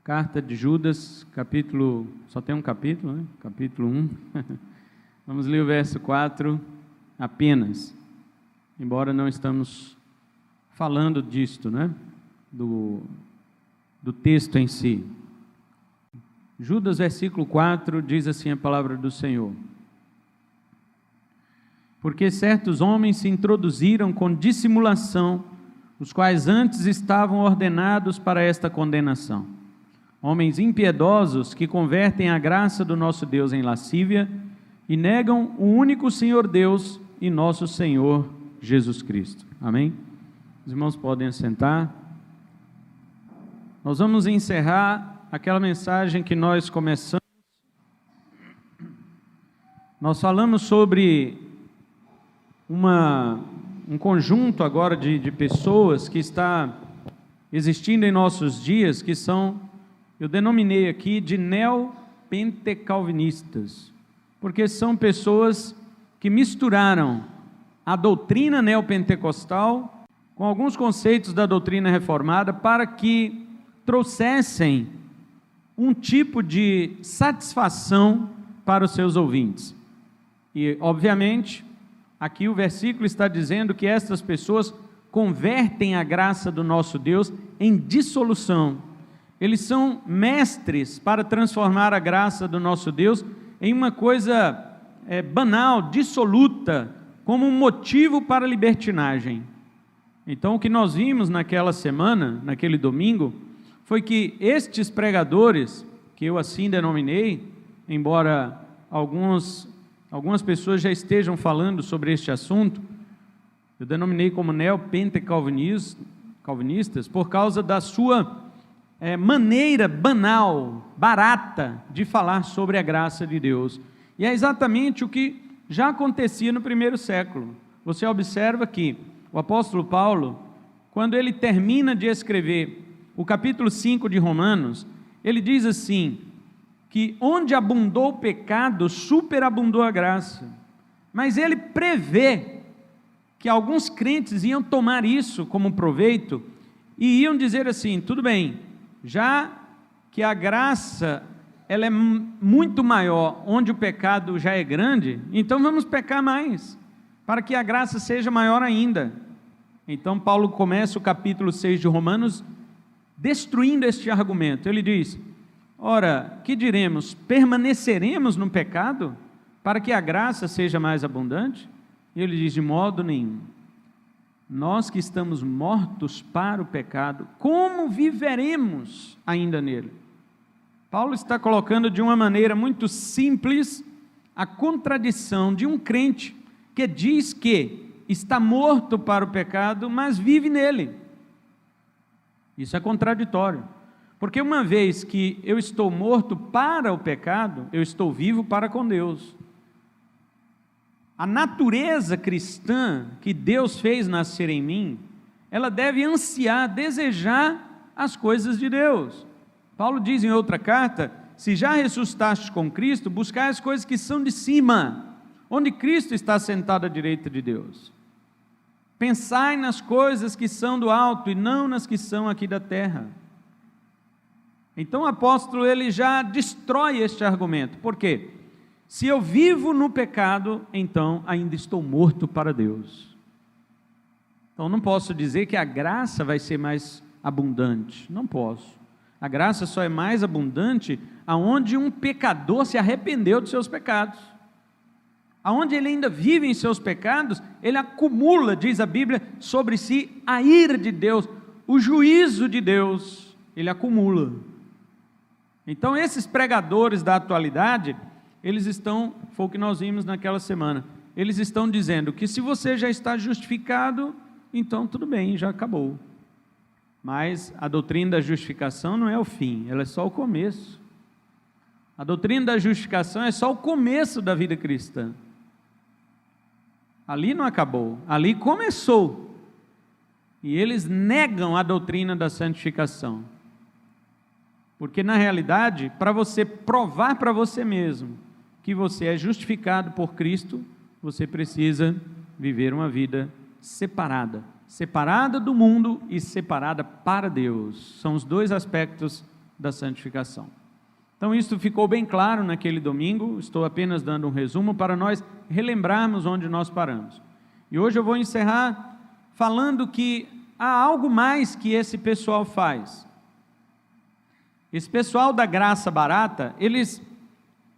Carta de Judas, capítulo, só tem um capítulo, né? Capítulo 1. Vamos ler o verso 4 apenas, embora não estamos falando disto, né? Do texto em si. Judas, versículo 4, diz assim a palavra do Senhor: porque certos homens se introduziram com dissimulação, os quais antes estavam ordenados para esta condenação. Homens impiedosos que convertem a graça do nosso Deus em lascívia e negam o único Senhor Deus e nosso Senhor Jesus Cristo. Amém? Os irmãos podem assentar. Nós vamos encerrar aquela mensagem que nós começamos. Nós falamos sobre um conjunto agora de pessoas que está existindo em nossos dias, que são, eu denominei aqui de neopentecalvinistas, porque são pessoas que misturaram a doutrina neopentecostal com alguns conceitos da doutrina reformada para que trouxessem um tipo de satisfação para os seus ouvintes. E, obviamente, aqui o versículo está dizendo que estas pessoas convertem a graça do nosso Deus em dissolução. Eles são mestres para transformar a graça do nosso Deus em uma coisa banal, dissoluta, como um motivo para a libertinagem. Então, o que nós vimos naquela semana, naquele domingo, foi que estes pregadores, que eu assim denominei, embora algumas pessoas já estejam falando sobre este assunto, eu denominei como neopentecalvinistas por causa da sua maneira banal, barata de falar sobre a graça de Deus. E é exatamente o que já acontecia no primeiro século. Você observa que o apóstolo Paulo, quando ele termina de escrever o capítulo 5 de Romanos, ele diz assim, que onde abundou o pecado, superabundou a graça. Mas ele prevê que alguns crentes iam tomar isso como proveito e iam dizer assim, tudo bem, já que a graça ela é muito maior onde o pecado já é grande, então vamos pecar mais, para que a graça seja maior ainda. Então Paulo começa o capítulo 6 de Romanos destruindo este argumento. Ele diz, ora, que diremos? Permaneceremos no pecado para que a graça seja mais abundante? E ele diz, de modo nenhum. Nós que estamos mortos para o pecado, como viveremos ainda nele? Paulo está colocando de uma maneira muito simples a contradição de um crente que diz que está morto para o pecado, mas vive nele. Isso é contraditório, porque uma vez que eu estou morto para o pecado, eu estou vivo para com Deus. A natureza cristã que Deus fez nascer em mim, ela deve ansiar, desejar as coisas de Deus. Paulo diz em outra carta, se já ressuscitastes com Cristo, buscai as coisas que são de cima, onde Cristo está sentado à direita de Deus. Pensai nas coisas que são do alto e não nas que são aqui da terra. Então o apóstolo ele já destrói este argumento. Por quê? Se eu vivo no pecado, então ainda estou morto para Deus. Então não posso dizer que a graça vai ser mais abundante. Não posso. A graça só é mais abundante aonde um pecador se arrependeu dos seus pecados. Aonde ele ainda vive em seus pecados, ele acumula, diz a Bíblia, sobre si a ira de Deus, o juízo de Deus, ele acumula. Então esses pregadores da atualidade, eles estão, foi o que nós vimos naquela semana, eles estão dizendo que se você já está justificado, então tudo bem, já acabou. Mas a doutrina da justificação não é o fim, ela é só o começo. A doutrina da justificação é só o começo da vida cristã. Ali não acabou, ali começou. E eles negam a doutrina da santificação. Porque na realidade, para você provar para você mesmo que você é justificado por Cristo, você precisa viver uma vida separada do mundo e separada para Deus. São os dois aspectos da santificação. Então isso ficou bem claro naquele domingo, estou apenas dando um resumo para nós relembrarmos onde nós paramos. E hoje eu vou encerrar falando que há algo mais que esse pessoal faz. Esse pessoal da graça barata, eles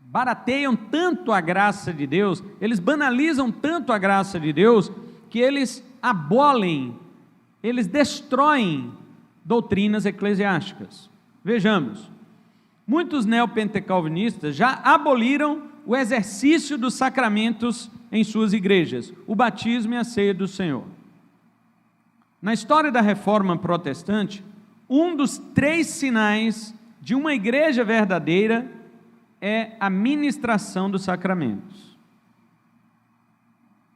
barateiam tanto a graça de Deus, eles banalizam tanto a graça de Deus, que eles abolem, eles destroem doutrinas eclesiásticas. Vejamos, muitos neopentecalvinistas já aboliram o exercício dos sacramentos em suas igrejas, o batismo e a ceia do Senhor. Na história da Reforma Protestante, um dos 3 sinais de uma igreja verdadeira é a ministração dos sacramentos.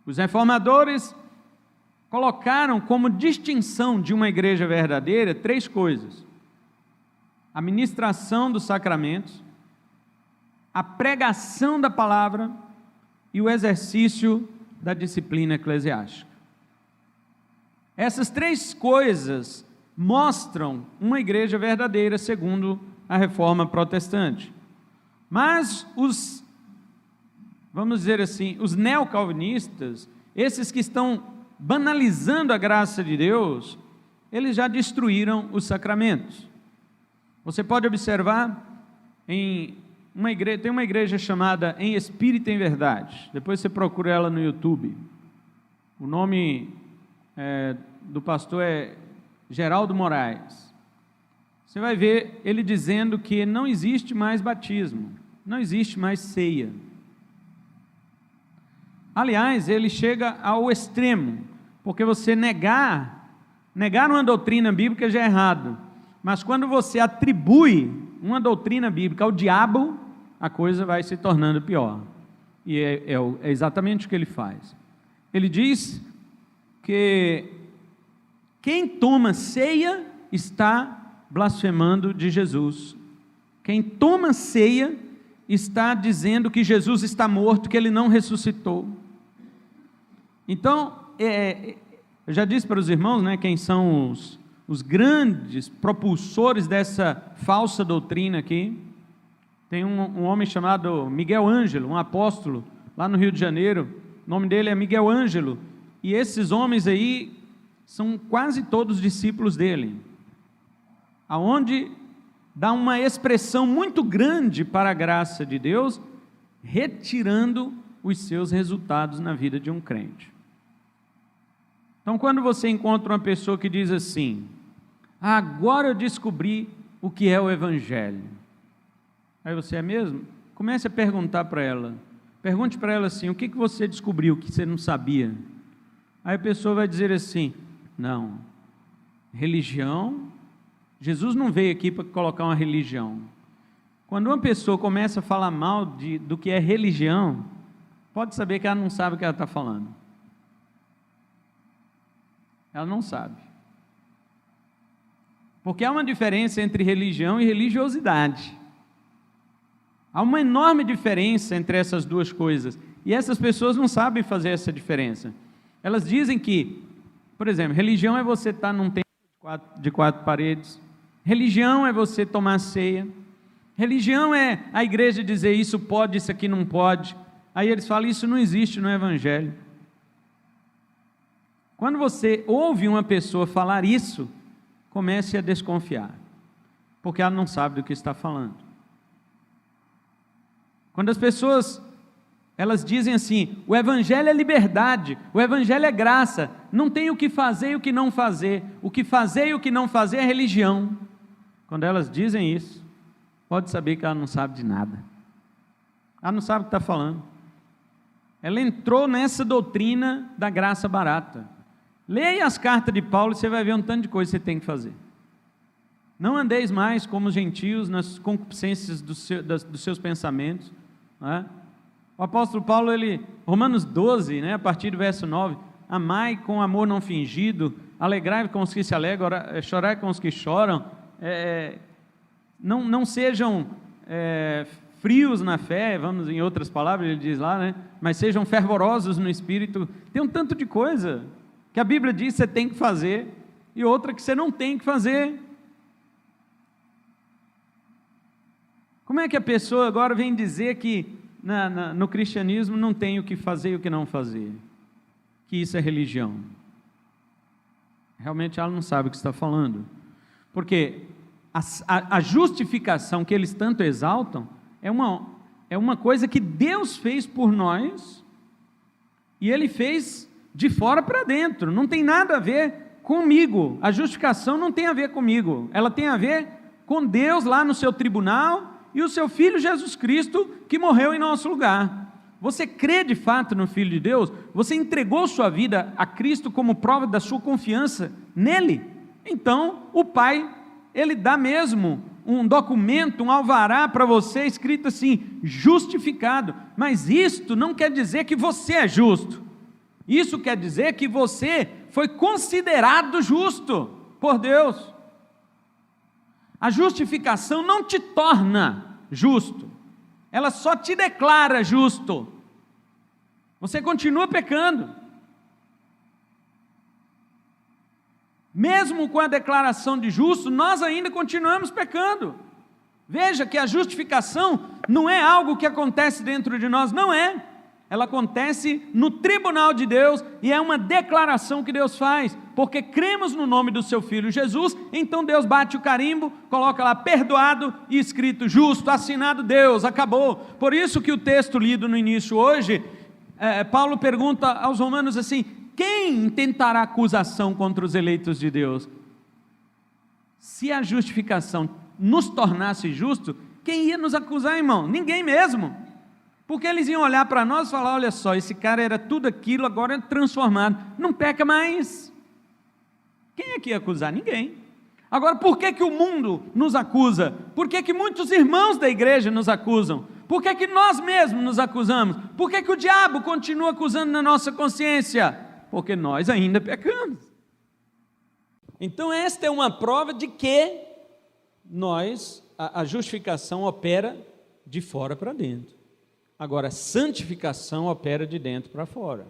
Os reformadores colocaram como distinção de uma igreja verdadeira 3 coisas: a ministração dos sacramentos, a pregação da palavra e o exercício da disciplina eclesiástica. Essas 3 coisas mostram uma igreja verdadeira segundo a Reforma Protestante. Mas vamos dizer assim, os neocalvinistas, esses que estão banalizando a graça de Deus, eles já destruíram os sacramentos. Você pode observar tem uma igreja chamada Em Espírito e em Verdade, depois você procura ela no YouTube, o nome do pastor é Geraldo Moraes. Você vai ver ele dizendo que não existe mais batismo, não existe mais ceia. Aliás, ele chega ao extremo, porque você negar uma doutrina bíblica já é errado, mas quando você atribui uma doutrina bíblica ao diabo, a coisa vai se tornando pior, e é exatamente o que ele faz. Ele diz que quem toma ceia está blasfemando de Jesus. Quem toma ceia está dizendo que Jesus está morto, que ele não ressuscitou. Então, eu já disse para os irmãos, quem são os grandes propulsores dessa falsa doutrina aqui. Tem um homem chamado Miguel Ângelo, um apóstolo, lá no Rio de Janeiro. O nome dele é Miguel Ângelo, e esses homens aí são quase todos discípulos dele, aonde dá uma expressão muito grande para a graça de Deus, retirando os seus resultados na vida de um crente. Então, quando você encontra uma pessoa que diz assim: agora eu descobri o que é o Evangelho, aí você: é mesmo? Comece a perguntar para ela, pergunte para ela assim: o que você descobriu que você não sabia? Aí a pessoa vai dizer assim: não, religião, Jesus não veio aqui para colocar uma religião. Quando uma pessoa começa a falar mal do que é religião, pode saber que ela não sabe o que ela está falando. Ela não sabe. Porque há uma diferença entre religião e religiosidade. Há uma enorme diferença entre essas duas coisas, e essas pessoas não sabem fazer essa diferença. Elas dizem que, por exemplo, religião é você estar num templo de quatro paredes, religião é você tomar ceia, religião é a igreja dizer isso pode, isso aqui não pode. Aí eles falam: isso não existe no Evangelho. Quando você ouve uma pessoa falar isso, comece a desconfiar, porque ela não sabe do que está falando. Quando as pessoas, elas dizem assim: o Evangelho é liberdade, o Evangelho é graça, não tem o que fazer e o que não fazer, o que fazer e o que não fazer é religião. Quando elas dizem isso, pode saber que ela não sabe de nada, ela não sabe o que está falando. Ela entrou nessa doutrina da graça barata. Leia as cartas de Paulo e você vai ver um tanto de coisa que você tem que fazer. Não andeis mais como os gentios nas concupiscências dos seus pensamentos, não é? O apóstolo Paulo, Romanos 12, a partir do verso 9: amai com amor não fingido, alegrai com os que se alegram, chorai com os que choram, não sejam frios na fé, vamos, em outras palavras ele diz lá, mas sejam fervorosos no espírito. Tem um tanto de coisa que a Bíblia diz que você tem que fazer, e outra que você não tem que fazer. Como é que a pessoa agora vem dizer que no cristianismo não tem o que fazer e o que não fazer? Que isso é religião? Realmente ela não sabe o que está falando. Porque a justificação que eles tanto exaltam é uma coisa que Deus fez por nós, e Ele fez de fora para dentro, não tem nada a ver comigo. A justificação não tem a ver comigo, ela tem a ver com Deus lá no seu tribunal, e o seu Filho Jesus Cristo, que morreu em nosso lugar. Você crê de fato no Filho de Deus? Você entregou sua vida a Cristo como prova da sua confiança nele? Então, o Pai, Ele dá mesmo um documento, um alvará para você, escrito assim, justificado. Mas isto não quer dizer que você é justo. Isso quer dizer que você foi considerado justo por Deus. A justificação não te torna justo, ela só te declara justo. Você continua pecando. Mesmo com a declaração de justo, nós ainda continuamos pecando. Veja que a justificação não é algo que acontece dentro de nós, não é. Ela acontece no tribunal de Deus, e é uma declaração que Deus faz, porque cremos no nome do seu Filho Jesus. Então Deus bate o carimbo, coloca lá perdoado e escrito justo, assinado Deus, acabou. Por isso que o texto lido no início hoje, Paulo pergunta aos romanos assim: quem intentará acusação contra os eleitos de Deus? Se a justificação nos tornasse justo, quem ia nos acusar, irmão? Ninguém mesmo. Porque eles iam olhar para nós e falar: olha só, esse cara era tudo aquilo, agora é transformado, não peca mais. Quem é que ia acusar? Ninguém. Agora, por que o mundo nos acusa? Por que muitos irmãos da igreja nos acusam? Por que nós mesmos nos acusamos? Por que o diabo continua acusando na nossa consciência? Porque nós ainda pecamos. Então esta é uma prova de que a justificação opera de fora para dentro. Agora, a santificação opera de dentro para fora.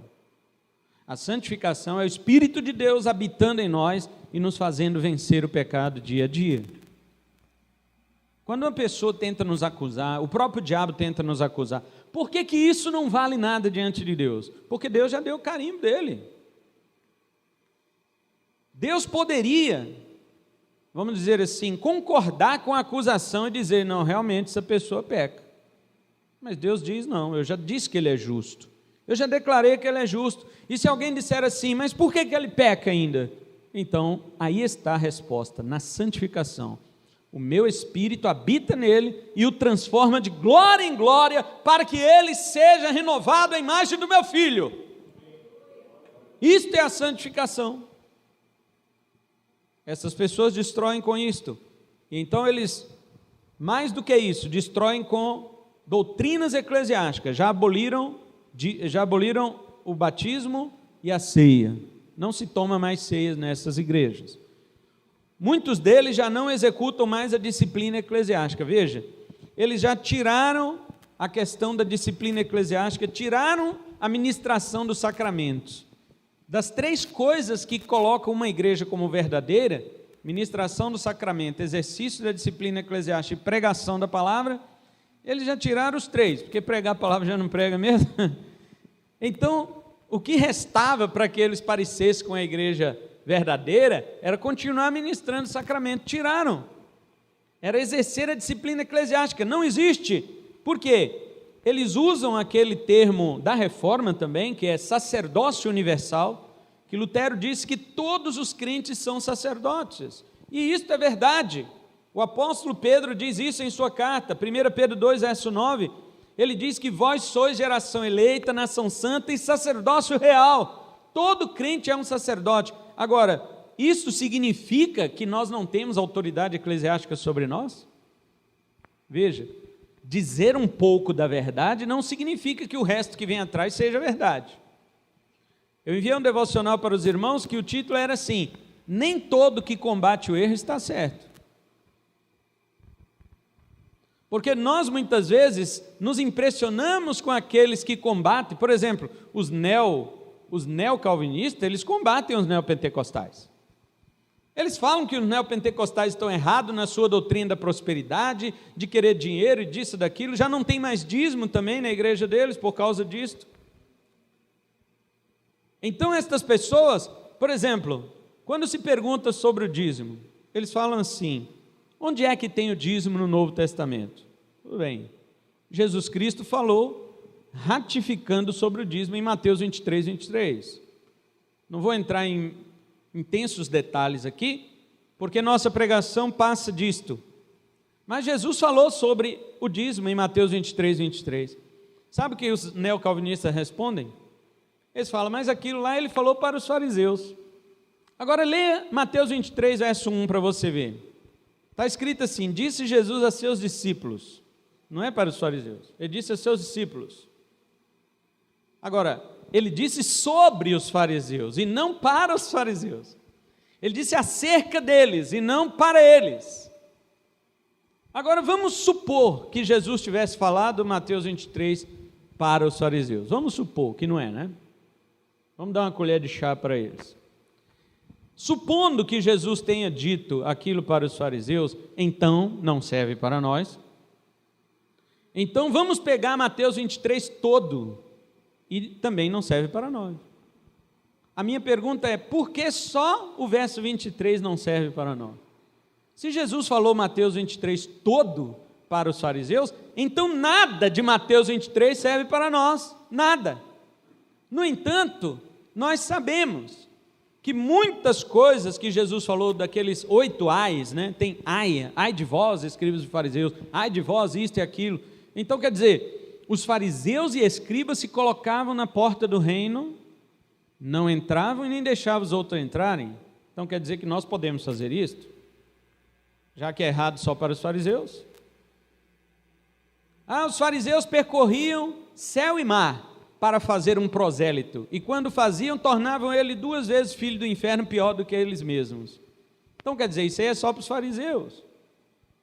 A santificação é o Espírito de Deus habitando em nós e nos fazendo vencer o pecado dia a dia. Quando uma pessoa tenta nos acusar, o próprio diabo tenta nos acusar, por que isso não vale nada diante de Deus? Porque Deus já deu o carimbo dele. Deus poderia, vamos dizer assim, concordar com a acusação e dizer: não, realmente essa pessoa peca. Mas Deus diz: não, eu já disse que Ele é justo, eu já declarei que Ele é justo. E se alguém disser assim: mas por que ele peca ainda? Então, aí está a resposta: na santificação. O meu Espírito habita nele e o transforma de glória em glória, para que ele seja renovado à imagem do meu Filho. Isto é a santificação. Essas pessoas destroem com isto. E então eles, mais do que isso, destroem com doutrinas eclesiásticas. Já aboliram o batismo e a ceia. Não se toma mais ceias nessas igrejas. Muitos deles já não executam mais a disciplina eclesiástica. Veja, eles já tiraram a questão da disciplina eclesiástica, tiraram a ministração dos sacramentos. Das três coisas que colocam uma igreja como verdadeira: ministração do sacramento, exercício da disciplina eclesiástica e pregação da palavra, eles já tiraram os três, porque pregar a palavra já não prega mesmo. Então, o que restava para que eles parecessem com a igreja verdadeira era continuar ministrando o sacramento. Tiraram. Era exercer a disciplina eclesiástica. Não existe. Por quê? Eles usam aquele termo da reforma também, que é sacerdócio universal, que Lutero disse que todos os crentes são sacerdotes. E isso é verdade. O apóstolo Pedro diz isso em sua carta, 1 Pedro 2, verso 9, ele diz que vós sois geração eleita, nação santa e sacerdócio real. Todo crente é um sacerdote. Agora, isso significa que nós não temos autoridade eclesiástica sobre nós? Veja, dizer um pouco da verdade não significa que o resto que vem atrás seja verdade. Eu enviei um devocional para os irmãos que o título era assim: nem todo que combate o erro está certo. Porque nós muitas vezes nos impressionamos com aqueles que combatem. Por exemplo, os neocalvinistas, eles combatem os neopentecostais. Eles falam que os neopentecostais estão errados na sua doutrina da prosperidade, de querer dinheiro e disso, daquilo, já não tem mais dízimo também na igreja deles por causa disso. Então estas pessoas, por exemplo, quando se pergunta sobre o dízimo, eles falam assim: onde é que tem o dízimo no Novo Testamento? Tudo bem, Jesus Cristo falou ratificando sobre o dízimo em Mateus 23, 23. Não vou entrar em intensos detalhes aqui, porque nossa pregação passa disto. Mas Jesus falou sobre o dízimo em Mateus 23, 23. Sabe o que os neocalvinistas respondem? Eles falam: mas aquilo lá ele falou para os fariseus. Agora leia Mateus 23, verso 1 para você ver. Está escrito assim: disse Jesus a seus discípulos, não é para os fariseus, ele disse a seus discípulos. Agora, ele disse sobre os fariseus e não para os fariseus. Ele disse acerca deles e não para eles. Agora vamos supor que Jesus tivesse falado Mateus 23 para os fariseus. Vamos supor que não é, né? Vamos dar uma colher de chá para eles. Supondo que Jesus tenha dito aquilo para os fariseus, então não serve para nós. Então vamos pegar Mateus 23 todo, e também não serve para nós. A minha pergunta é: por que só o verso 23 não serve para nós? Se Jesus falou Mateus 23 todo para os fariseus, então nada de Mateus 23 serve para nós, nada. No entanto, nós sabemos que muitas coisas que Jesus falou daqueles 8 ais, né? Tem ai de vós, escribas e fariseus, ai de vós, isto e aquilo. Então quer dizer, os fariseus e escribas se colocavam na porta do reino, não entravam e nem deixavam os outros entrarem. Então quer dizer que nós podemos fazer isto, já que é errado só para os fariseus. Os fariseus percorriam céu e mar para fazer um prosélito, e quando faziam, tornavam ele 2 vezes filho do inferno, pior do que eles mesmos. Então quer dizer, isso aí é só para os fariseus.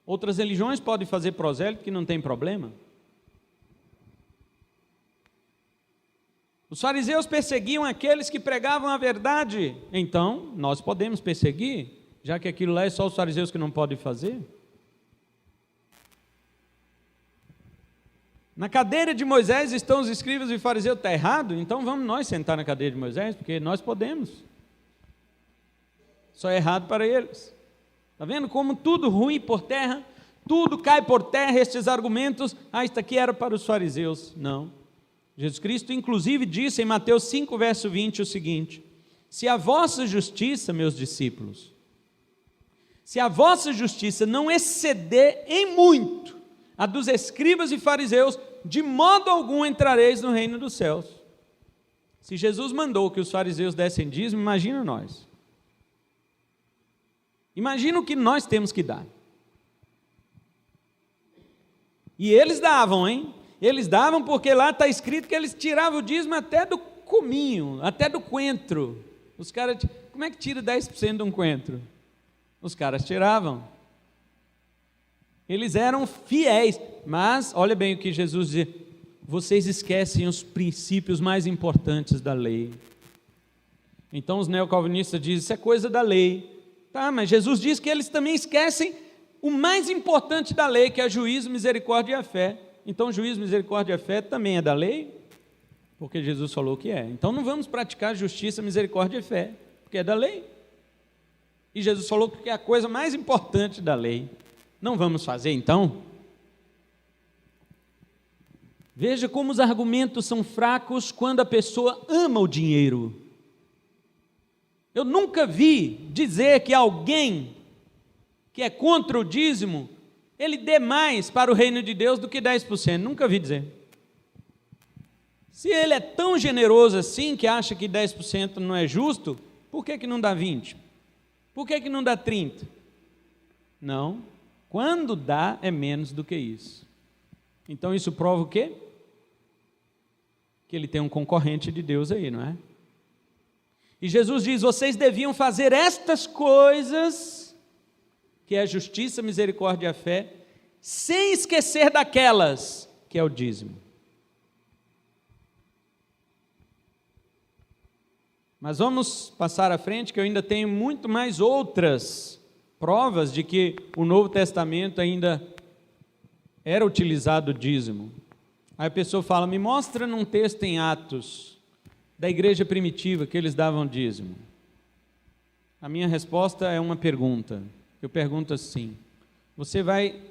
Outras religiões podem fazer prosélito, que não tem problema. Os fariseus perseguiam aqueles que pregavam a verdade, então nós podemos perseguir, já que aquilo lá é só os fariseus que não podem fazer. Na cadeira de Moisés estão os escribas e fariseus, está errado? Então vamos nós sentar na cadeira de Moisés, porque nós podemos. Só é errado para eles. Está vendo como tudo ruim por terra, tudo cai por terra, estes argumentos, isto aqui era para os fariseus. Não. Jesus Cristo inclusive disse em Mateus 5, verso 20 o seguinte: se a vossa justiça, meus discípulos, se a vossa justiça não exceder em muito a dos escribas e fariseus, de modo algum entrareis no reino dos céus. Se Jesus mandou que os fariseus dessem dízimo, imagina nós. Imagina o que nós temos que dar. E eles davam, hein? Eles davam porque lá está escrito que eles tiravam o dízimo até do cominho, até do coentro. Os caras, como é que tira 10% de um coentro? Os caras tiravam. Eles eram fiéis, mas olha bem o que Jesus diz: vocês esquecem os princípios mais importantes da lei. Então os neocalvinistas dizem, isso é coisa da lei. Tá, mas Jesus diz que eles também esquecem o mais importante da lei, que é juízo, misericórdia e a fé. Então juízo, misericórdia e a fé também é da lei? Porque Jesus falou que é. Então não vamos praticar justiça, misericórdia e fé, porque é da lei. E Jesus falou que é a coisa mais importante da lei. Não vamos fazer então? Veja como os argumentos são fracos quando a pessoa ama o dinheiro. Eu nunca vi dizer que alguém que é contra o dízimo, ele dê mais para o reino de Deus do que 10%. Nunca vi dizer. Se ele é tão generoso assim, que acha que 10% não é justo, por que não dá 20%? Por que não dá 30%? Não. Quando dá, é menos do que isso. Então isso prova o quê? Que ele tem um concorrente de Deus aí, não é? E Jesus diz, vocês deviam fazer estas coisas, que é a justiça, a misericórdia e a fé, sem esquecer daquelas, que é o dízimo. Mas vamos passar à frente, que eu ainda tenho muito mais outras provas de que o Novo Testamento ainda era utilizado o dízimo. Aí a pessoa fala, me mostra num texto em Atos, da igreja primitiva, que eles davam dízimo. A minha resposta é uma pergunta. Eu pergunto assim, você vai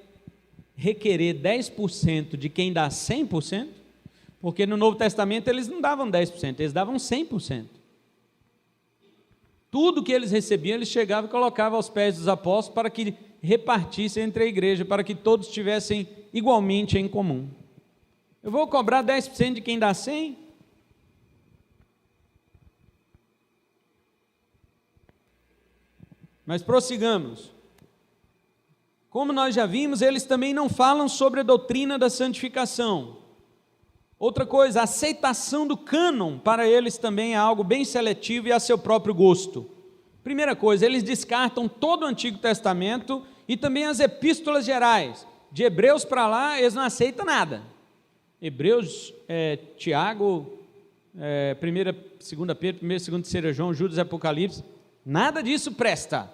requerer 10% de quem dá 100%? Porque no Novo Testamento eles não davam 10%, eles davam 100%. Tudo que eles recebiam, eles chegavam e colocavam aos pés dos apóstolos para que repartissem entre a igreja, para que todos tivessem igualmente em comum. Eu vou cobrar 10% de quem dá 100%? Mas prossigamos. Como nós já vimos, eles também não falam sobre a doutrina da santificação. Outra coisa, a aceitação do cânon para eles também é algo bem seletivo e a seu próprio gosto. Primeira coisa, eles descartam todo o Antigo Testamento e também as epístolas gerais. De Hebreus para lá, eles não aceitam nada. Hebreus, Tiago, 1, 2 Pedro, 1, 2, 3 João, Judas, Apocalipse, nada disso presta.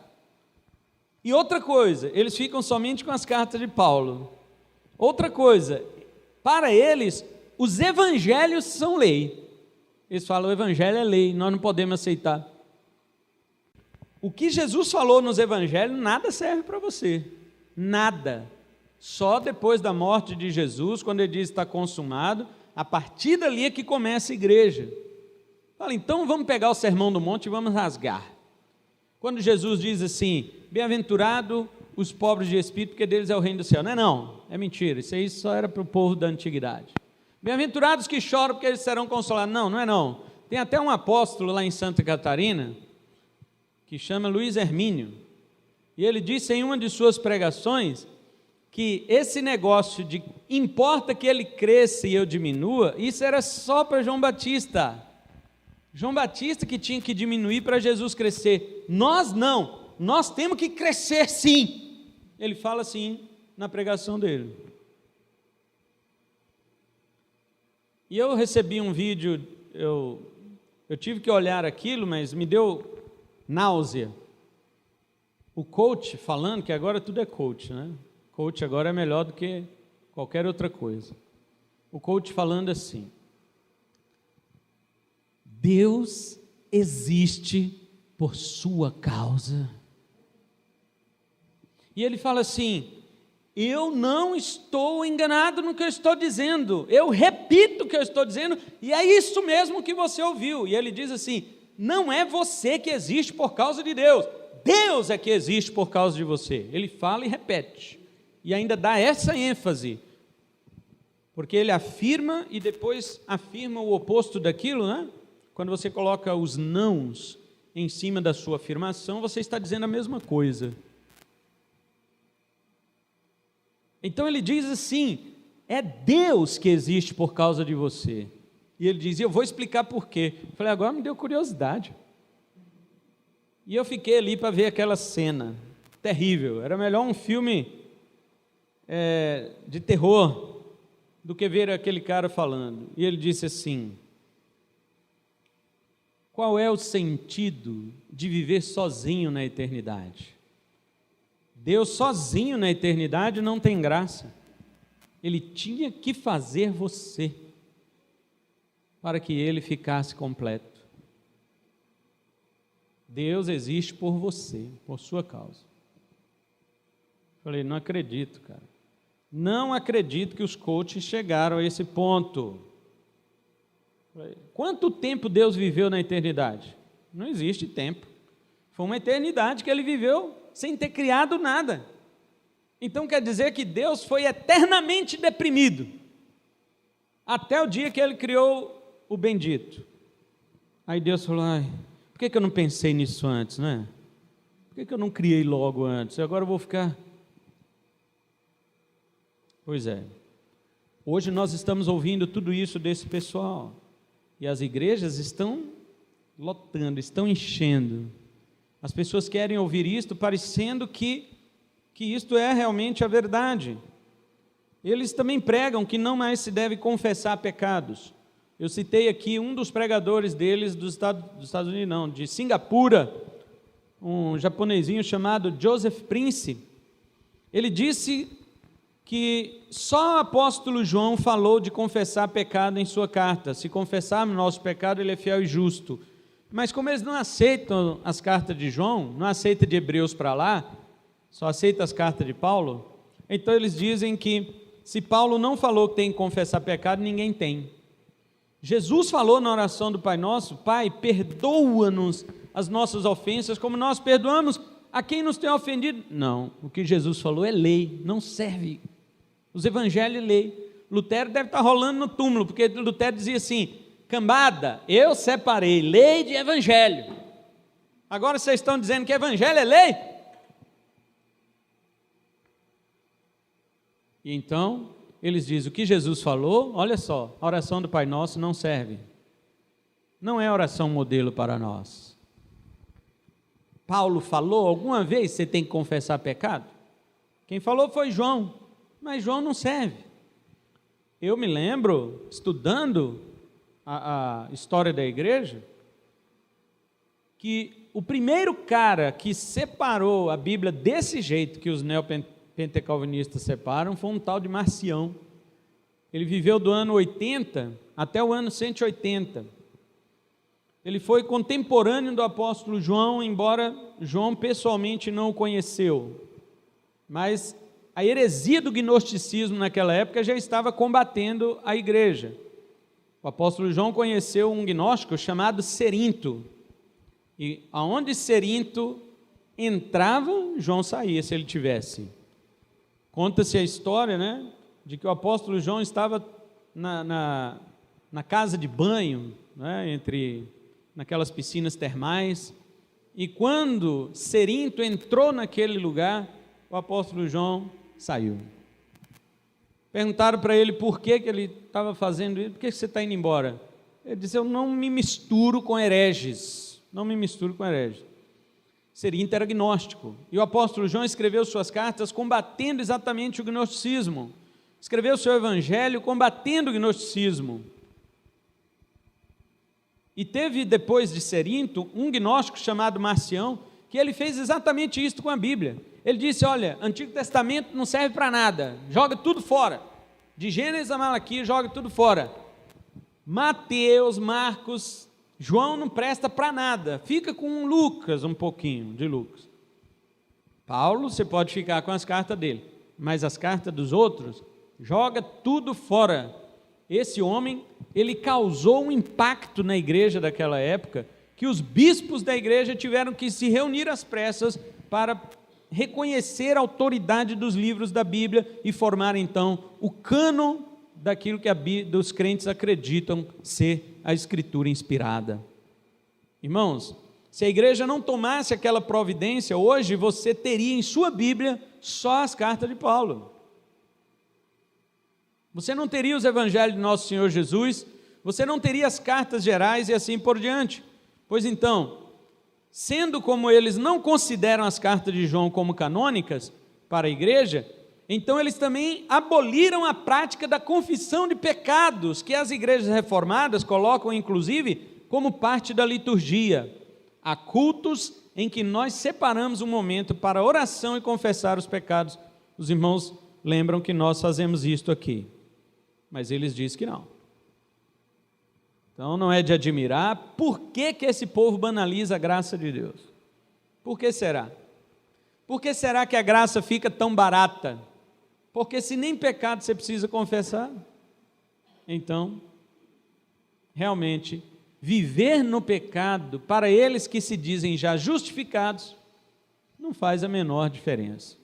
E outra coisa, eles ficam somente com as cartas de Paulo. Outra coisa, para eles, os evangelhos são lei. Eles falam, o evangelho é lei, nós não podemos aceitar. O que Jesus falou nos evangelhos, nada serve para você. Nada. Só depois da morte de Jesus, quando ele diz está consumado, a partir dali é que começa a igreja. Fala, então vamos pegar o Sermão do Monte e vamos rasgar. Quando Jesus diz assim, bem-aventurado os pobres de espírito, porque deles é o reino do céu. Não, é mentira, isso aí só era para o povo da antiguidade. Bem-aventurados que choram, porque eles serão consolados. Não é não. Tem até um apóstolo lá em Santa Catarina, que chama Luiz Hermínio, e ele disse em uma de suas pregações, que esse negócio de importa que ele cresça e eu diminua, isso era só para João Batista. João Batista que tinha que diminuir para Jesus crescer. Nós não, nós temos que crescer sim. Ele fala assim na pregação dele. E eu recebi um vídeo, eu tive que olhar aquilo, mas me deu náusea. O coach falando, que agora tudo é coach, né? Coach agora é melhor do que qualquer outra coisa. O coach falando assim, Deus existe por sua causa. E ele fala assim, eu não estou enganado no que eu estou dizendo, eu repito o que eu estou dizendo, e é isso mesmo que você ouviu. E ele diz assim, não é você que existe por causa de Deus, Deus é que existe por causa de você. Ele fala e repete, e ainda dá essa ênfase, porque ele afirma e depois afirma o oposto daquilo, né? Quando você coloca os nãos em cima da sua afirmação, você está dizendo a mesma coisa. Então ele diz assim, é Deus que existe por causa de você. E ele diz, eu vou explicar por quê. Eu falei, agora me deu curiosidade. E eu fiquei ali para ver aquela cena terrível. Era melhor um filme de terror do que ver aquele cara falando. E ele disse assim, qual é o sentido de viver sozinho na eternidade? Deus sozinho na eternidade não tem graça. Ele tinha que fazer você para que ele ficasse completo. Deus existe por você, por sua causa. Falei, não acredito, cara. Não acredito que os coaches chegaram a esse ponto. Falei, quanto tempo Deus viveu na eternidade? Não existe tempo. Foi uma eternidade que ele viveu sem ter criado nada. Então quer dizer que Deus foi eternamente deprimido, até o dia que ele criou o bendito. Aí Deus falou, por que eu não pensei nisso antes, né? Por que eu não criei logo antes? Agora eu vou ficar... Pois é, hoje nós estamos ouvindo tudo isso desse pessoal, e as igrejas estão lotando, estão enchendo. As pessoas querem ouvir isto parecendo que isto é realmente a verdade. Eles também pregam que não mais se deve confessar pecados. Eu citei aqui um dos pregadores deles dos Estados Unidos, não, de Singapura, um japonesinho chamado Joseph Prince. Ele disse que só o apóstolo João falou de confessar pecado em sua carta. Se confessarmos nosso pecado, ele é fiel e justo. Mas como eles não aceitam as cartas de João, não aceitam de Hebreus para lá, só aceitam as cartas de Paulo, então eles dizem que se Paulo não falou que tem que confessar pecado, ninguém tem. Jesus falou na oração do Pai Nosso: Pai, perdoa-nos as nossas ofensas, como nós perdoamos a quem nos tem ofendido. Não, o que Jesus falou é lei, não serve. Os evangelhos é lei. Lutero deve estar rolando no túmulo, porque Lutero dizia assim: cambada, eu separei lei de evangelho. Agora vocês estão dizendo que evangelho é lei? E então, eles dizem, o que Jesus falou, olha só, a oração do Pai Nosso não serve. Não é oração modelo para nós. Paulo falou, alguma vez você tem que confessar pecado? Quem falou foi João, mas João não serve. Eu me lembro, estudando a história da igreja, que o primeiro cara que separou a Bíblia desse jeito que os neopentecostais separam foi um tal de Marcião. Ele viveu do ano 80 até o ano 180. Ele foi contemporâneo do apóstolo João, embora João pessoalmente não o conheceu. Mas a heresia do gnosticismo naquela época já estava combatendo a igreja. O apóstolo João conheceu um gnóstico chamado Cerinto. E aonde Cerinto entrava, João saía, se ele tivesse. Conta-se a história, né, de que o apóstolo João estava na casa de banho, né, naquelas piscinas termais, e quando Cerinto entrou naquele lugar, o apóstolo João saiu. Perguntaram para ele por que ele estava fazendo isso, por que você está indo embora? Ele disse, eu não me misturo com hereges, não me misturo com hereges. Cerinto era gnóstico, e o apóstolo João escreveu suas cartas combatendo exatamente o gnosticismo, escreveu seu evangelho combatendo o gnosticismo. E teve depois de Cerinto um gnóstico chamado Marcião, que ele fez exatamente isso com a Bíblia. Ele disse, olha, Antigo Testamento não serve para nada, joga tudo fora, de Gênesis a Malaquias joga tudo fora. Mateus, Marcos, João não presta para nada, fica com Lucas, um pouquinho de Lucas. Paulo, você pode ficar com as cartas dele, mas as cartas dos outros, joga tudo fora. Esse homem, ele causou um impacto na igreja daquela época, que os bispos da igreja tiveram que se reunir às pressas para reconhecer a autoridade dos livros da Bíblia e formar então o cânon daquilo que os crentes acreditam ser a Escritura inspirada. Irmãos, se a igreja não tomasse aquela providência, hoje você teria em sua Bíblia só as cartas de Paulo. Você não teria os evangelhos de nosso Senhor Jesus, você não teria as cartas gerais e assim por diante. Pois então, sendo como eles não consideram as cartas de João como canônicas para a igreja, então eles também aboliram a prática da confissão de pecados, que as igrejas reformadas colocam inclusive como parte da liturgia. Há cultos em que nós separamos um momento para oração e confessar os pecados. Os irmãos lembram que nós fazemos isto aqui, mas eles dizem que não. Então não é de admirar. Por que esse povo banaliza a graça de Deus? Por que será? Por que será que a graça fica tão barata? Porque se nem pecado você precisa confessar, então, realmente, viver no pecado, para eles que se dizem já justificados, não faz a menor diferença.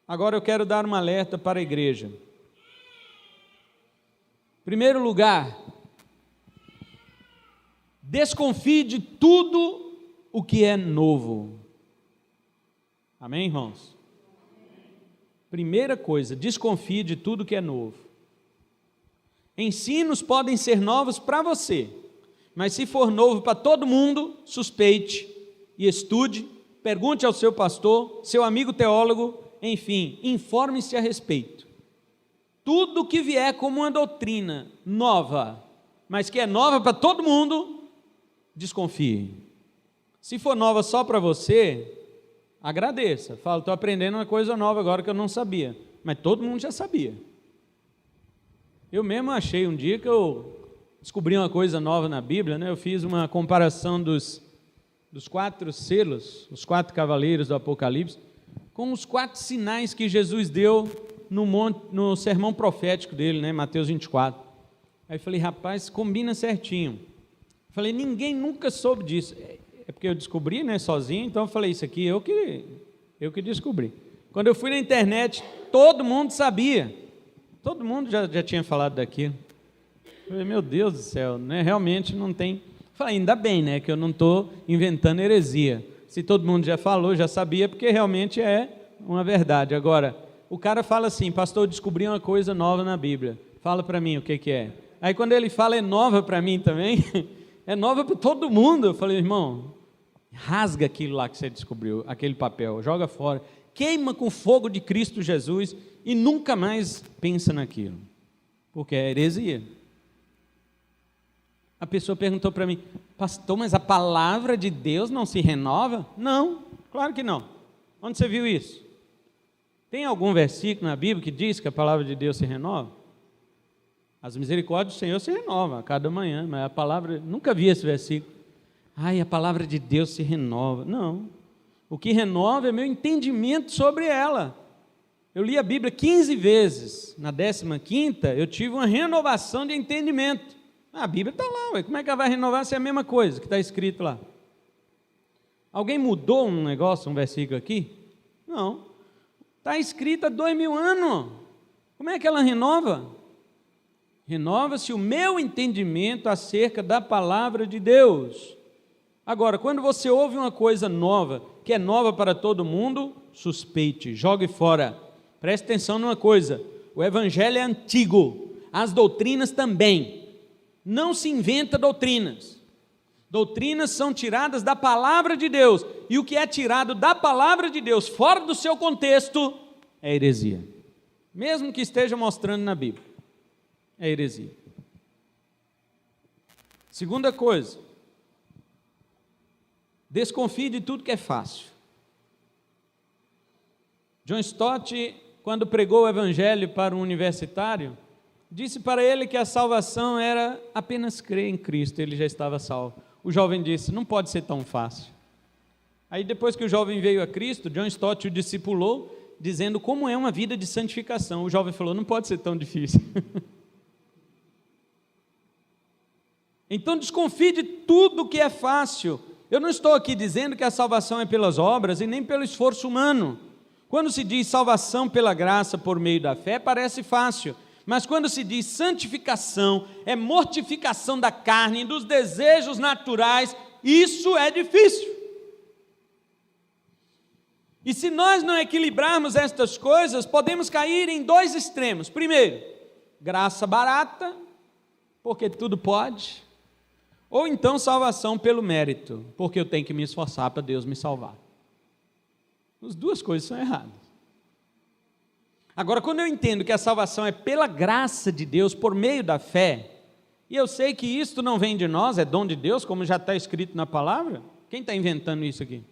Agora eu quero dar um alerta para a igreja. Em primeiro lugar, desconfie de tudo o que é novo. Amém, irmãos? Primeira coisa, desconfie de tudo que é novo. Ensinos podem ser novos para você, mas se for novo para todo mundo, suspeite e estude, pergunte ao seu pastor, seu amigo teólogo, enfim, informe-se a respeito. tudo que vier como uma doutrina nova, mas que é nova para todo mundo, desconfie. Se for nova só para você, agradeça. Fala, estou aprendendo uma coisa nova agora que eu não sabia. Mas todo mundo já sabia. Eu mesmo achei um dia que eu descobri uma coisa nova na Bíblia, né? Eu fiz uma comparação dos 4 selos, os 4 cavaleiros do Apocalipse, com os 4 sinais que Jesus deu no sermão profético dele, né? Mateus 24. Aí eu falei, rapaz, combina certinho. Falei, ninguém nunca soube disso. É porque eu descobri, né, sozinho, então eu falei, isso aqui eu que descobri. Quando eu fui na internet, todo mundo sabia. Todo mundo já tinha falado daquilo. Eu falei, meu Deus do céu, né, realmente não tem... Falei, ainda bem, né, que eu não estou inventando heresia. Se todo mundo já falou, já sabia, porque realmente é uma verdade. Agora, o cara fala assim, pastor, eu descobri uma coisa nova na Bíblia. Fala para mim o que é. Aí quando ele fala, é nova para mim também, é nova para todo mundo. Eu falei, irmão, rasga aquilo lá que você descobriu, aquele papel, joga fora, queima com o fogo de Cristo Jesus e nunca mais pensa naquilo, porque é heresia. A pessoa perguntou para mim, pastor, mas a palavra de Deus não se renova? Não, claro que não. Onde você viu isso? Tem algum versículo na Bíblia que diz que a palavra de Deus se renova? As misericórdias do Senhor se renovam a cada manhã, mas a palavra, nunca vi esse versículo. Ai, a palavra de Deus se renova. Não, o que renova é meu entendimento sobre ela. Eu li a Bíblia 15 vezes, na 15ª eu tive uma renovação de entendimento. A Bíblia está lá, ué. Como é que ela vai renovar se é a mesma coisa que está escrito lá? Alguém mudou um negócio, um versículo aqui? Não, está escrito há 2000 anos, como é que ela renova? Renova-se o meu entendimento acerca da palavra de Deus. Agora, quando você ouve uma coisa nova, que é nova para todo mundo, suspeite, jogue fora. Preste atenção numa coisa, o evangelho é antigo, as doutrinas também. Não se inventa doutrinas. Doutrinas são tiradas da palavra de Deus, e o que é tirado da palavra de Deus fora do seu contexto é heresia. Mesmo que esteja mostrando na Bíblia, é heresia. Segunda coisa, desconfie de tudo que é fácil. John Stott, quando pregou o evangelho para um universitário, disse para ele que a salvação era apenas crer em Cristo, ele já estava salvo. O jovem disse, não pode ser tão fácil. Aí depois que o jovem veio a Cristo, John Stott o discipulou, dizendo como é uma vida de santificação. O jovem falou, não pode ser tão difícil. Então desconfie de tudo que é fácil. Eu não estou aqui dizendo que a salvação é pelas obras e nem pelo esforço humano. Quando se diz salvação pela graça por meio da fé, parece fácil. Mas quando se diz santificação, é mortificação da carne, dos desejos naturais, isso é difícil. E se nós não equilibrarmos estas coisas, podemos cair em 2 extremos. Primeiro, graça barata, porque tudo pode. Ou então salvação pelo mérito, porque eu tenho que me esforçar para Deus me salvar. As 2 coisas são erradas. Agora, quando eu entendo que a salvação é pela graça de Deus, por meio da fé, e eu sei que isto não vem de nós, é dom de Deus, como já está escrito na palavra, quem está inventando isso aqui?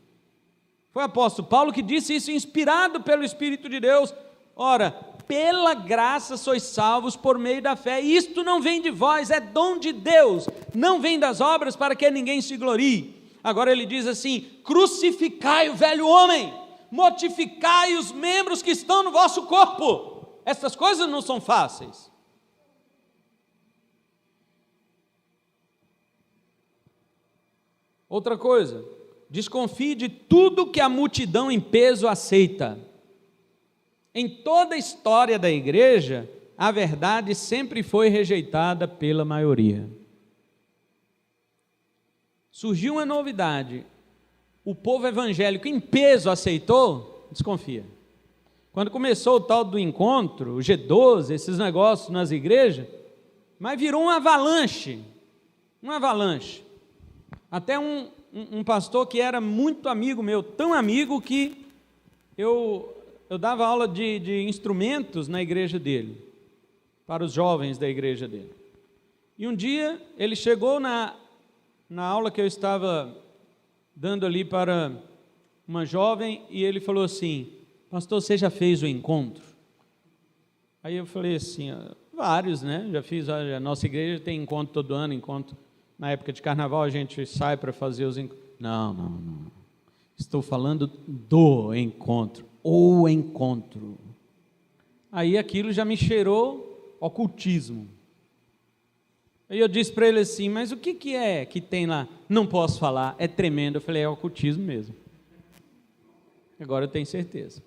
Foi o apóstolo Paulo que disse isso, inspirado pelo Espírito de Deus. Ora, pela graça sois salvos por meio da fé, e isto não vem de vós, é dom de Deus, não vem das obras para que ninguém se glorie. Agora ele diz assim, crucificai o velho homem, mortificai os membros que estão no vosso corpo. Essas coisas não são fáceis. Outra coisa, desconfie de tudo que a multidão em peso aceita. Em toda a história da igreja, a verdade sempre foi rejeitada pela maioria. Surgiu uma novidade, o povo evangélico em peso aceitou, desconfia. Quando começou o tal do encontro, o G12, esses negócios nas igrejas, mas virou uma avalanche. Até um pastor que era muito amigo meu, tão amigo que eu dava aula de instrumentos na igreja dele. para os jovens da igreja dele. E um dia ele chegou na aula que eu estava dando ali para uma jovem e ele falou assim: pastor, você já fez o encontro? Aí eu falei assim: vários, né? Já fiz, a nossa igreja tem encontro todo ano, encontro na época de carnaval, a gente sai para fazer os encontros. Não. Estou falando do encontro, o encontro. Aí aquilo já me cheirou ocultismo. Aí eu disse para ele assim: mas o que é que tem lá? Não posso falar, é tremendo. Eu falei: é ocultismo mesmo. Agora eu tenho certeza.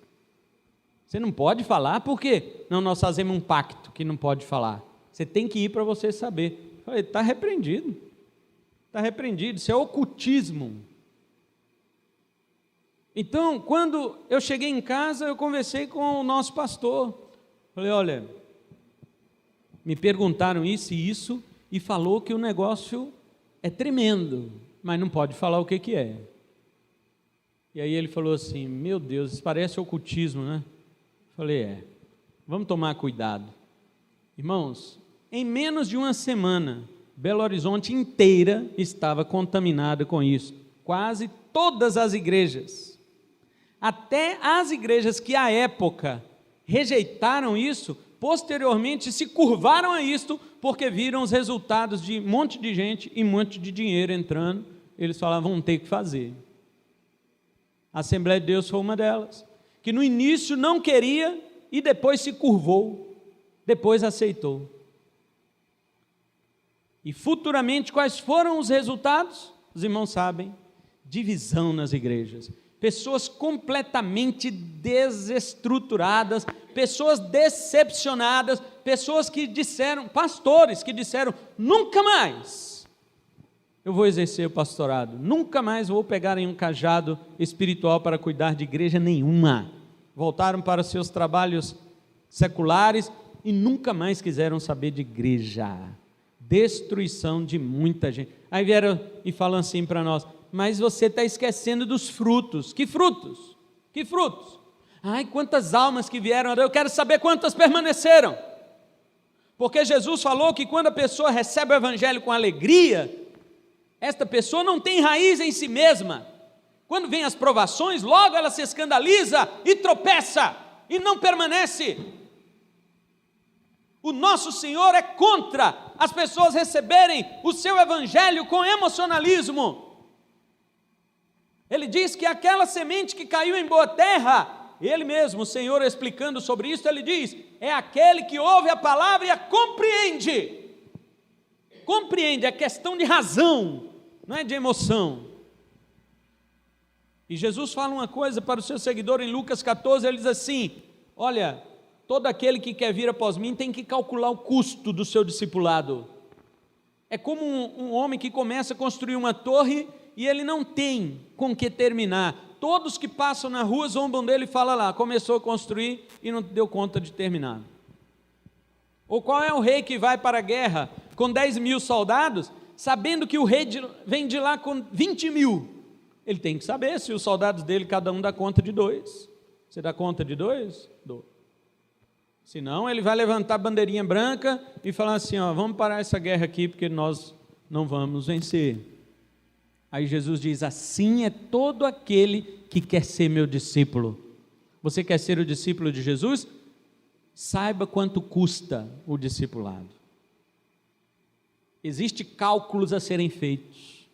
Você não pode falar, por quê? Não, nós fazemos um pacto que não pode falar. Você tem que ir para você saber. Eu falei: está repreendido. Está repreendido, isso é ocultismo. Então, quando eu cheguei em casa, eu conversei com o nosso pastor. Falei: olha, me perguntaram isso e isso, e falou que o negócio é tremendo, mas não pode falar o que é. E aí ele falou assim: meu Deus, isso parece ocultismo, né? Falei: vamos tomar cuidado. Irmãos, em menos de uma semana, Belo Horizonte inteira estava contaminada com isso. Quase todas as igrejas. Até as igrejas que à época rejeitaram isso, posteriormente se curvaram a isto, porque viram os resultados de um monte de gente e um monte de dinheiro entrando. Eles falavam: vão ter que fazer. A Assembleia de Deus foi uma delas, que no início não queria e depois se curvou, depois aceitou. E futuramente quais foram os resultados? Os irmãos sabem: divisão nas igrejas, pessoas completamente desestruturadas, pessoas decepcionadas, pessoas que disseram, pastores que disseram: nunca mais eu vou exercer o pastorado, nunca mais vou pegar em um cajado espiritual para cuidar de igreja nenhuma. Voltaram para seus trabalhos seculares e nunca mais quiseram saber de igreja. Destruição de muita gente. Aí vieram e falam assim para nós: mas você está esquecendo dos frutos. Que frutos? Que frutos? Ai, quantas almas que vieram, eu quero saber quantas permaneceram. Porque Jesus falou que quando a pessoa recebe o evangelho com alegria, esta pessoa não tem raiz em si mesma. Quando vem as provações, logo ela se escandaliza e tropeça e não permanece. O nosso Senhor é contra as pessoas receberem o seu evangelho com emocionalismo. Ele diz que aquela semente que caiu em boa terra, ele mesmo, o Senhor, explicando sobre isso, ele diz: é aquele que ouve a palavra e a compreende. Compreende, é questão de razão, não é de emoção. E Jesus fala uma coisa para o seu seguidor em Lucas 14, ele diz assim: olha, todo aquele que quer vir após mim tem que calcular o custo do seu discipulado. É como um homem que começa a construir uma torre e ele não tem com que terminar. Todos que passam na rua zombam dele e falam lá: começou a construir e não deu conta de terminar. Ou qual é o rei que vai para a guerra com 10.000 soldados, sabendo que o rei vem de lá com 20.000? Ele tem que saber se os soldados dele, cada um dá conta de 2. Você dá conta de 2? Dou. Senão ele vai levantar a bandeirinha branca e falar assim: vamos parar essa guerra aqui, porque nós não vamos vencer. Aí Jesus diz: assim é todo aquele que quer ser meu discípulo. Você quer ser o discípulo de Jesus? Saiba quanto custa o discipulado. Existem cálculos a serem feitos.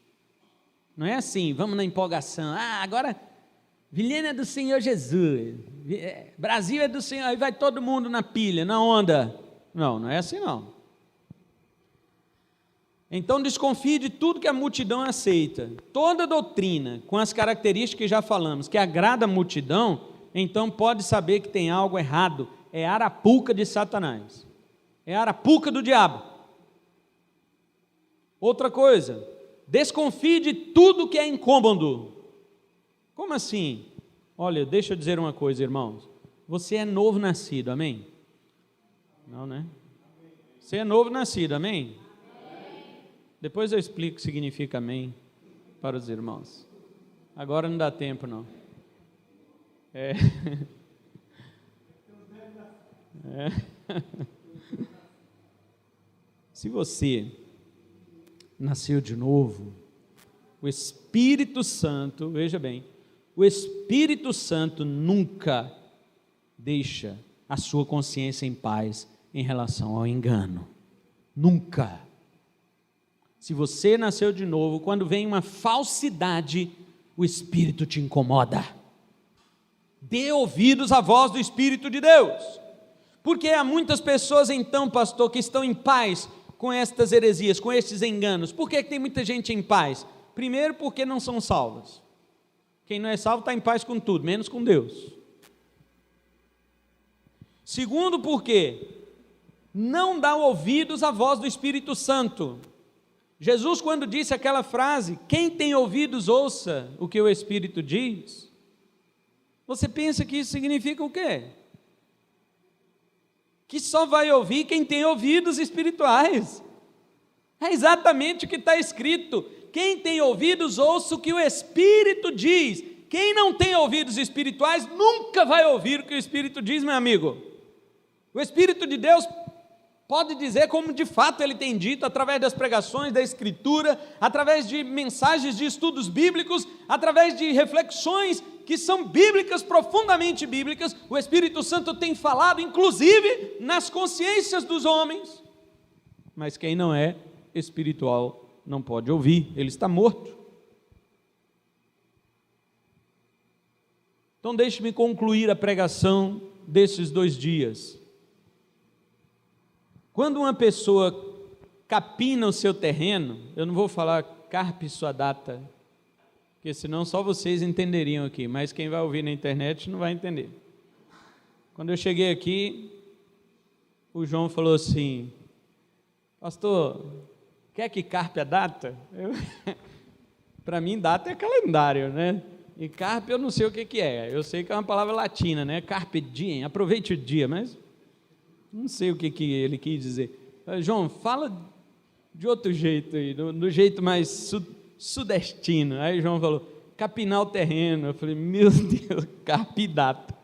Não é assim, vamos na empolgação: agora Vilhena é do Senhor Jesus, Brasil é do Senhor, aí vai todo mundo na pilha, na onda. Não é assim não. Então desconfie de tudo que a multidão aceita. Toda doutrina, com as características que já falamos, que agrada a multidão, então pode saber que tem algo errado. É arapuca de Satanás, é arapuca do diabo. Outra coisa, desconfie de tudo que é incômodo. Como assim? Olha, deixa eu dizer uma coisa, irmãos. Você é novo nascido, amém? Não, né? Você é novo nascido, amém? Depois eu explico o que significa amém para os irmãos. Agora não dá tempo, não. Se você nasceu de novo, o Espírito Santo, veja bem, o Espírito Santo nunca deixa a sua consciência em paz em relação ao engano. Nunca. Se você nasceu de novo, quando vem uma falsidade, o Espírito te incomoda. Dê ouvidos à voz do Espírito de Deus. Porque há muitas pessoas então, pastor, que estão em paz com estas heresias, com estes enganos. Por que tem muita gente em paz? Primeiro, porque não são salvos. Quem não é salvo está em paz com tudo, menos com Deus. Segundo, porque não dá ouvidos à voz do Espírito Santo. Jesus, quando disse aquela frase, quem tem ouvidos ouça o que o Espírito diz, você pensa que isso significa o quê? Que só vai ouvir quem tem ouvidos espirituais. É exatamente o que está escrito. Quem tem ouvidos, ouça o que o Espírito diz. Quem não tem ouvidos espirituais, nunca vai ouvir o que o Espírito diz, meu amigo. O Espírito de Deus pode dizer como de fato Ele tem dito, através das pregações, da Escritura, através de mensagens de estudos bíblicos, através de reflexões que são bíblicas, profundamente bíblicas. O Espírito Santo tem falado, inclusive, nas consciências dos homens. Mas quem não é espiritual não pode ouvir, ele está morto. Então deixe-me concluir a pregação desses 2 dias. Quando uma pessoa capina o seu terreno, eu não vou falar carpe sua data, porque senão só vocês entenderiam aqui, mas quem vai ouvir na internet não vai entender. Quando eu cheguei aqui, o João falou assim, pastor, quer que carpe a data? Para mim data é calendário, né? E carpe eu não sei o que é, eu sei que é uma palavra latina, né? Carpe diem, aproveite o dia, mas não sei o que ele quis dizer. João, fala de outro jeito aí, do jeito mais sudestino. Aí João falou, capinar o terreno. Eu falei, meu Deus, carpidata.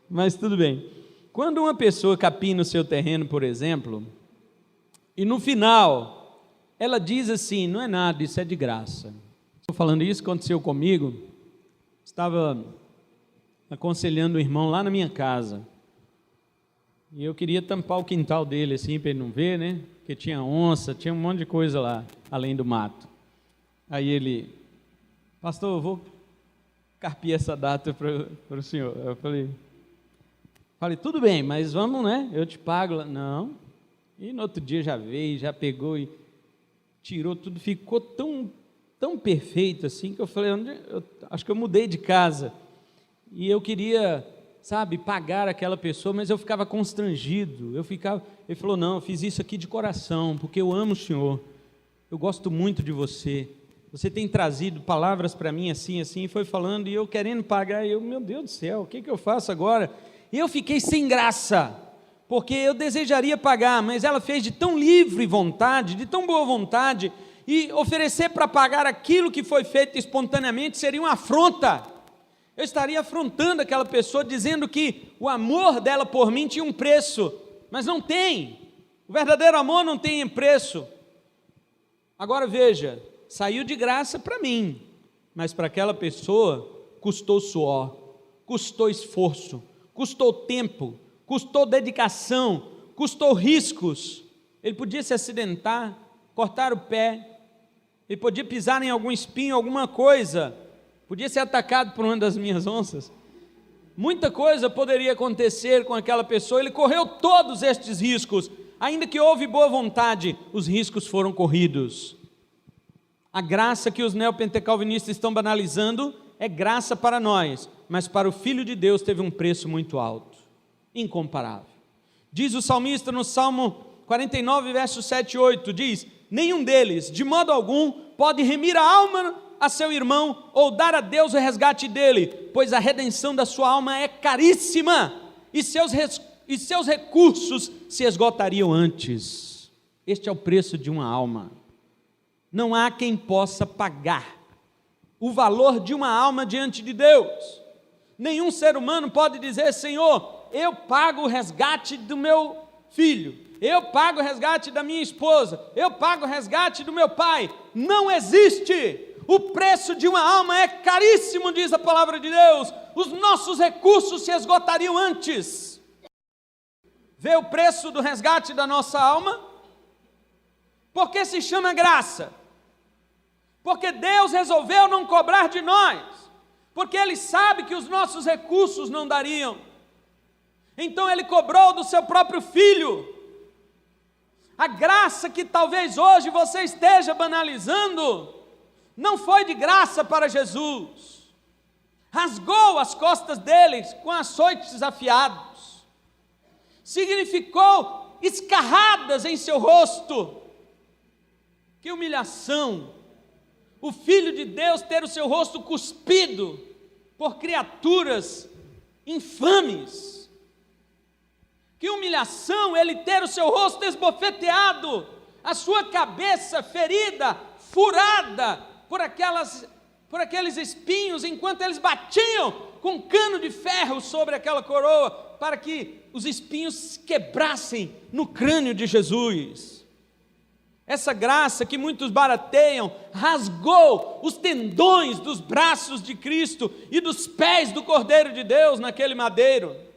Mas tudo bem. Quando uma pessoa capina o seu terreno, por exemplo, e no final ela diz assim, não é nada, isso é de graça. Estou falando isso, aconteceu comigo. Estava aconselhando um irmão lá na minha casa. E eu queria tampar o quintal dele assim, para ele não ver, né? Porque tinha onça, tinha um monte de coisa lá, além do mato. Aí ele, pastor, eu vou carpir essa data para o senhor. Eu falei, tudo bem, mas vamos, né? Eu te pago. Não. E no outro dia já veio, já pegou e tirou tudo, ficou tão perfeito assim, que eu falei, acho que eu mudei de casa. E eu queria, pagar aquela pessoa, mas eu ficava constrangido. Ele falou, não, eu fiz isso aqui de coração, porque eu amo o senhor. Eu gosto muito de você. Você tem trazido palavras para mim assim, e foi falando, e eu querendo pagar, e eu, meu Deus do céu, o que eu faço agora? E eu fiquei sem graça, porque eu desejaria pagar, mas ela fez de tão livre vontade, de tão boa vontade, e oferecer para pagar aquilo que foi feito espontaneamente seria uma afronta. Eu estaria afrontando aquela pessoa, dizendo que o amor dela por mim tinha um preço, mas não tem. O verdadeiro amor não tem preço. Agora veja, saiu de graça para mim, mas para aquela pessoa custou suor, custou esforço, custou tempo, custou dedicação, custou riscos. Ele podia se acidentar, cortar o pé, ele podia pisar em algum espinho, alguma coisa, podia ser atacado por uma das minhas onças. Muita coisa poderia acontecer com aquela pessoa. Ele correu todos estes riscos, ainda que houve boa vontade, os riscos foram corridos. A graça que os neopentecalvinistas estão banalizando é graça para nós, mas para o Filho de Deus teve um preço muito alto, incomparável. Diz o salmista no Salmo 49, versos 7 e 8, diz, nenhum deles, de modo algum, pode remir a alma a seu irmão, ou dar a Deus o resgate dele, pois a redenção da sua alma é caríssima, e seus recursos se esgotariam antes. Este é o preço de uma alma. Não há quem possa pagar o valor de uma alma diante de Deus. Nenhum ser humano pode dizer, Senhor, eu pago o resgate do meu filho, eu pago o resgate da minha esposa, eu pago o resgate do meu pai. Não existe. O preço de uma alma é caríssimo, diz a palavra de Deus. Os nossos recursos se esgotariam antes. Vê o preço do resgate da nossa alma? Porque se chama graça. Porque Deus resolveu não cobrar de nós. Porque Ele sabe que os nossos recursos não dariam. Então Ele cobrou do seu próprio Filho. A graça que talvez hoje você esteja banalizando, não foi de graça para Jesus. Rasgou as costas deles com açoites afiados. Significou escarradas em seu rosto. Que humilhação! O Filho de Deus ter o seu rosto cuspido por criaturas infames. Que humilhação Ele ter o seu rosto esbofeteado, a sua cabeça ferida, furada por aqueles espinhos, enquanto eles batiam com um cano de ferro sobre aquela coroa, para que os espinhos quebrassem no crânio de Jesus. Essa graça que muitos barateiam, rasgou os tendões dos braços de Cristo e dos pés do Cordeiro de Deus naquele madeiro.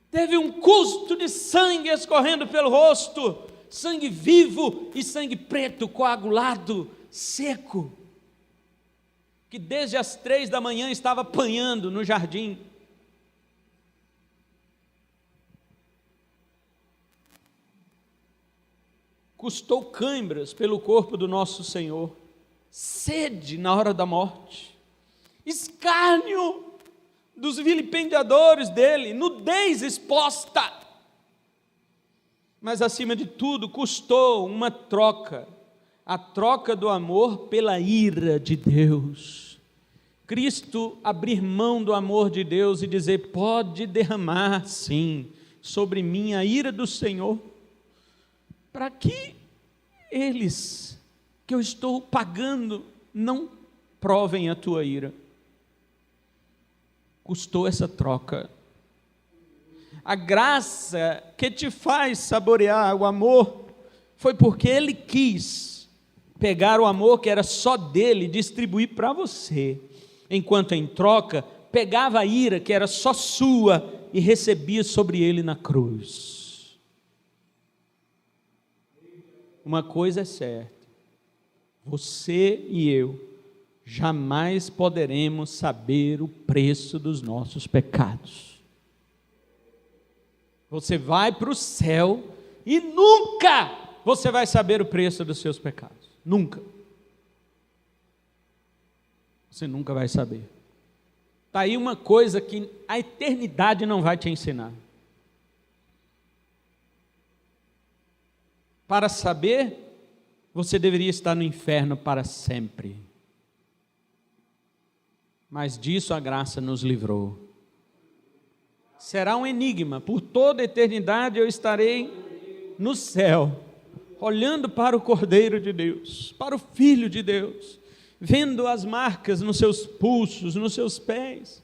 Teve um custo de sangue escorrendo pelo rosto, sangue vivo e sangue preto, coagulado, seco, que desde as 3 da manhã estava apanhando no jardim. Custou cãibras pelo corpo do nosso Senhor, sede na hora da morte, escárnio dos vilipendiadores dele, nudez exposta. Mas acima de tudo, custou uma troca, a troca do amor pela ira de Deus. Cristo abrir mão do amor de Deus e dizer: pode derramar sim sobre mim a ira do Senhor, para que eles que eu estou pagando não provem a tua ira. Custou essa troca. A graça que te faz saborear o amor foi porque Ele quis pegar o amor que era só dele e distribuir para você, enquanto em troca pegava a ira que era só sua e recebia sobre Ele na cruz. Uma coisa é certa: você e eu jamais poderemos saber o preço dos nossos pecados. Você vai para o céu e nunca você vai saber o preço dos seus pecados. Nunca. Você nunca vai saber. Está aí uma coisa que a eternidade não vai te ensinar. Para saber, você deveria estar no inferno para sempre. Mas disso a graça nos livrou. Será um enigma, por toda a eternidade eu estarei no céu, olhando para o Cordeiro de Deus, para o Filho de Deus, vendo as marcas nos seus pulsos, nos seus pés.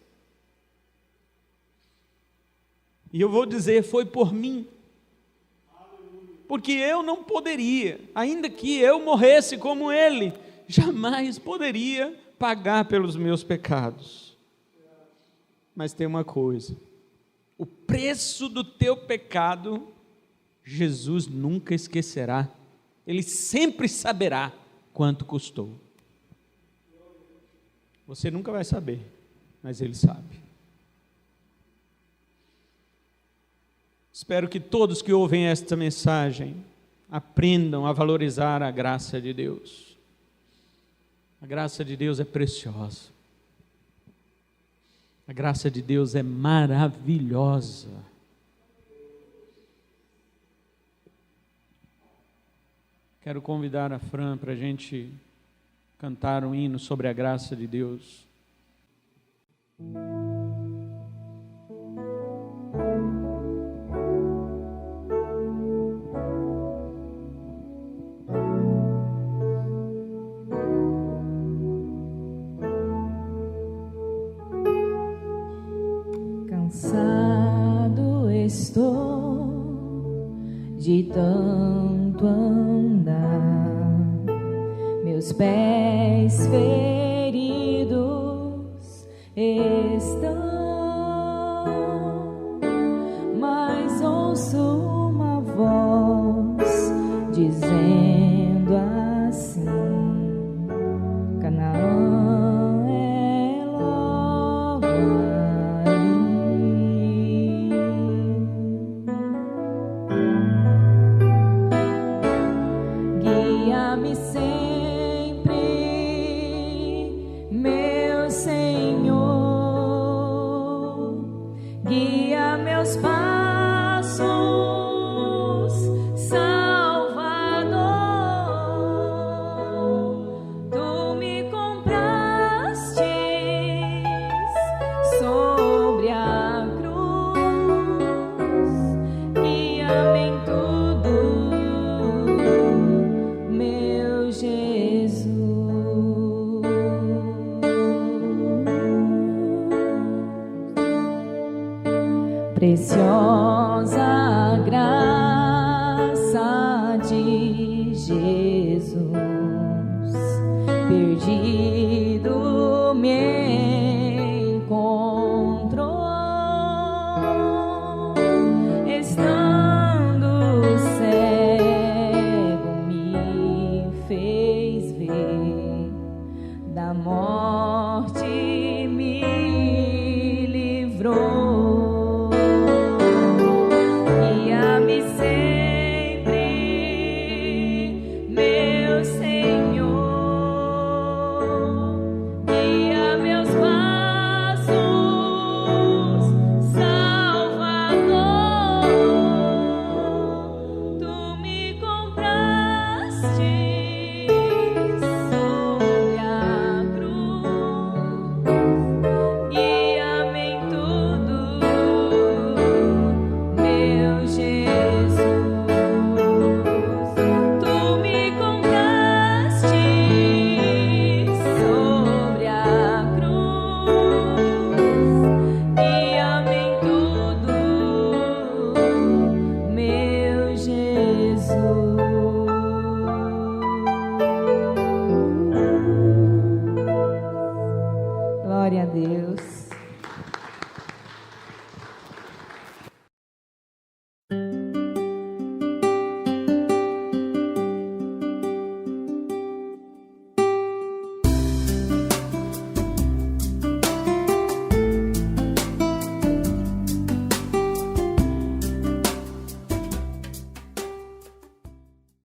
E eu vou dizer, foi por mim, porque eu não poderia, ainda que eu morresse como Ele, jamais poderia pagar pelos meus pecados. Mas tem uma coisa: o preço do teu pecado, Jesus nunca esquecerá. Ele sempre saberá quanto custou. Você nunca vai saber, mas Ele sabe. Espero que todos que ouvem esta mensagem aprendam a valorizar a graça de Deus. A graça de Deus é preciosa. A graça de Deus é maravilhosa. Quero convidar a Fran para a gente cantar um hino sobre a graça de Deus. Cansado estou de tanto andar, meus pés feridos estão, mas ouço uma voz dizendo assim: Canaã é logo ali. Guia-me sempre, meu Senhor, guia meus passos, Salvador. Tu me compraste sobre a cruz, guia-me em tudo, meu Jesus. Preciosa graça de Jesus, perdido me encontrou, estando cego me fez ver, da morte me livrou. Guia-me sempre, meu Senhor, guia meus passos, Salvador. Tu me compraste sobre a cruz, guia-me em tudo, meu Jesus. Tu me compraste sobre a cruz, guia-me em tudo, meu Jesus. Glória a Deus.